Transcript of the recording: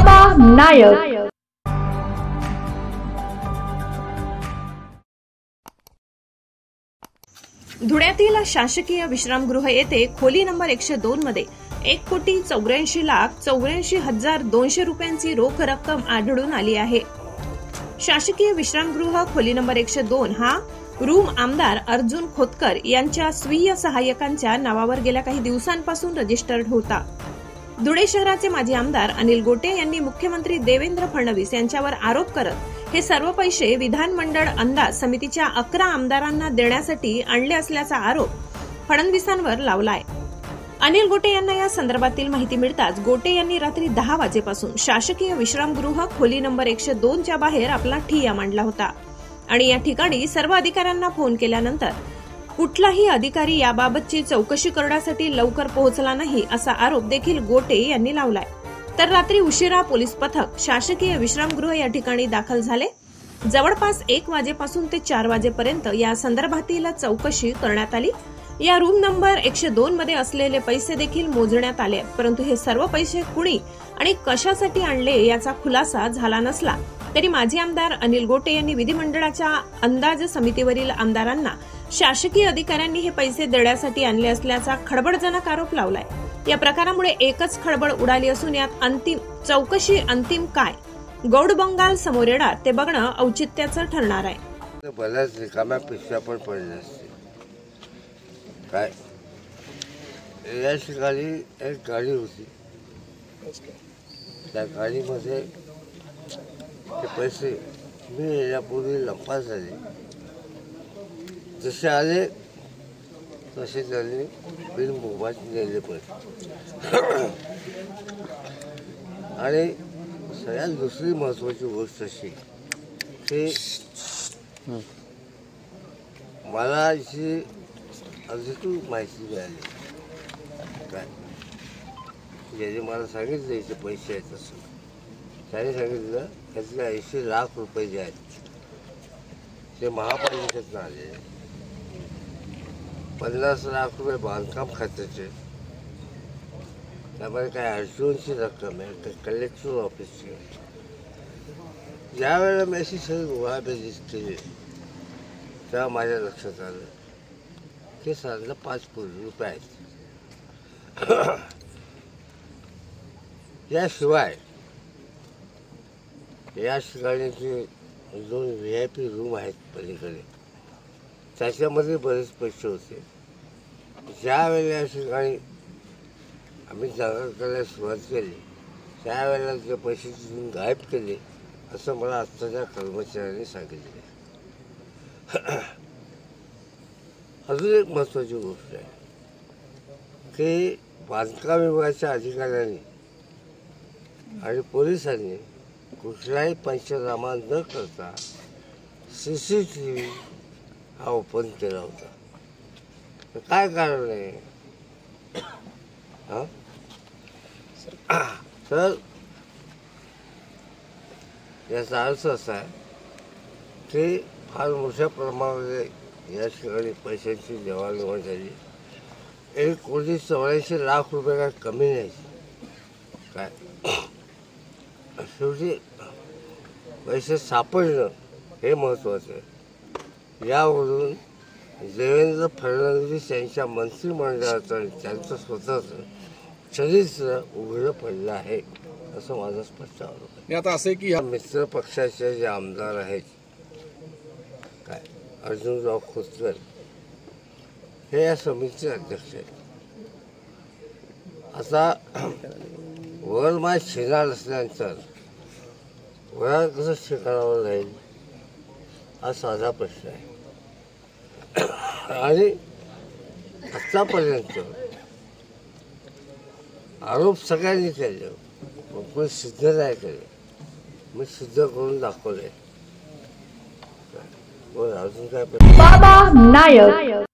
बाबा नायक। धुळ्यातील शासकीय विश्रामगृह येथे खोली नंबर 102 मध्ये 1,84,84,200 रुपयांची रोख रक्कम आढळून आली आहे। शासकीय विश्रामगृह खोली नंबर 102 हा रूम आमदार अर्जुन खोतकर यांच्या स्वीय सहाय्यकांच्या नावावर गेल्या काही दिवसांपासून रजिस्टर्ड होता। धुळे शहराचे माजी आमदार अनिल गोटे यांनी मुख्यमंत्री देवेंद्र फडणवीस यांच्यावर आरोप करत हे सर्व पैसे विधानमंडळ अंदाज समितीच्या 11 आमदारांना देण्यासाठी आणले असल्याचा आरोप फडणवीसांवर लावलाय। अनिल गोटे यांना या संदर्भातील माहिती मिळताच गोटे यांनी रात्री 10 वाजेपासून शासकीय विश्रामगृह खोली नंबर 102 च्या बाहेर आपला ठिय्या मांडला होता आणि या ठिकाणी सर्व अधिकाऱ्यांना फोन केल्यानंतर कुठलाही अधिकारी याबाबतची चौकशी करण्यासाठी लवकर पोहोचला नाही असा आरोप देखील गोटे यांनी लावलाय। तर रात्री उशिरा पोलीस पथक शासकीय विश्रामगृह या ठिकाणी दाखल झाले। जवळपास 1 वाजेपासून ते 4 वाजेपर्यंत या संदर्भातील चौकशी करण्यात आली। या रूम नंबर 102 मध्ये असलेले पैसे देखील मोजण्यात आले, परंतु हे सर्व पैसे कुणी आणि कशासाठी आणले याचा खुलासा झाला नसला तरी माजी आमदार अनिल गोटे यांनी विधिमंडळाच्या अंदाज समितीवरील आमदारांना शासकीय अधिकाऱ्यांनी हे पैसे देण्यासाठी आणले असल्याचा खळबळजनक आरोप लावलाय। या प्रकारामुळे एकच खळबळ उडाली असून यात अंतिम काय गौड बंगाल समोर येणार ते बघणं औचित्याचं ठरणार आहे। बऱ्याच रिकाम्या पिशव्या पण पडल्या असतील काय। या ठिकाणी एक गाडी होती, त्या गाडीमध्ये ते पैसे मी यापूर्वी लंपास झाले, जसे आले तसे त्यांनी बिल मोबाईल नेले पण। आणि सगळ्यात दुसरी महत्त्वाची गोष्ट अशी की मला अशी अधिकृत माहिती मिळाली काय, ज्याने मला सांगितलं इथे पैसे आहेत असं, त्याने सांगितलं त्यातले 80 लाख रुपये जे आहेत ते महापालिकेतून आले, 50 लाख रुपये बांधकाम खात्याचे, त्यामध्ये काय अर्जुनची रक्कम आहे, काही कलेक्टर ऑफिसची। ज्या वेळेला मी अशी सगळी गोळाबेजी केली तेव्हा माझ्या लक्षात आलं की साधारण 5 कोटी रुपये आहेत। याशिवाय या ठिकाणीचे 2 VIP रूम आहेत पलीकडे, त्याच्यामध्ये बरेच पैसे होते। ज्या वेळेला या ठिकाणी आम्ही जागा करायला सुरुवात केली त्यावेळेला ते पैसे तिथून गायब केले असं मला आत्ताच्या कर्मचाऱ्यांनी सांगितले। अजून एक महत्त्वाची गोष्ट आहे की बांधकाम विभागाच्या अधिकाऱ्यांनी आणि पोलिसांनी कुठलाही पंचनामा न करता CCTV हा ओपन केला होता। तर काय कारण आहे? तर याचा अर्थ असा आहे की फार मोठ्या प्रमाणामध्ये या ठिकाणी पैशांची देवाणघेवाण झाली। 1,84,00,000 रुपये काय कमी नाही काय। शेवटी पैसे सापडणं हे महत्त्वाचं आहे। यावरून देवेंद्र फडणवीस यांच्या मंत्रिमंडळाचं आणि त्यांचं स्वतःचं चरित्र उघडं पडलं आहे असं माझं स्पष्ट आरोप आहे। आता असं की मित्र पक्षाचे जे आमदार आहेत काय अर्जुनराव खोतकर हे या समितीचे अध्यक्ष आहेत। आता वरमाय शिणार असल्यानंतर वरात कसं शिकारावर राहील हा साधा प्रश्न आहे। आणि आत्तापर्यंत आरोप सगळ्यांनी केले, पण सिद्ध नाही केले। मी सिद्ध करून दाखवले। अजून काय बाबा नायक।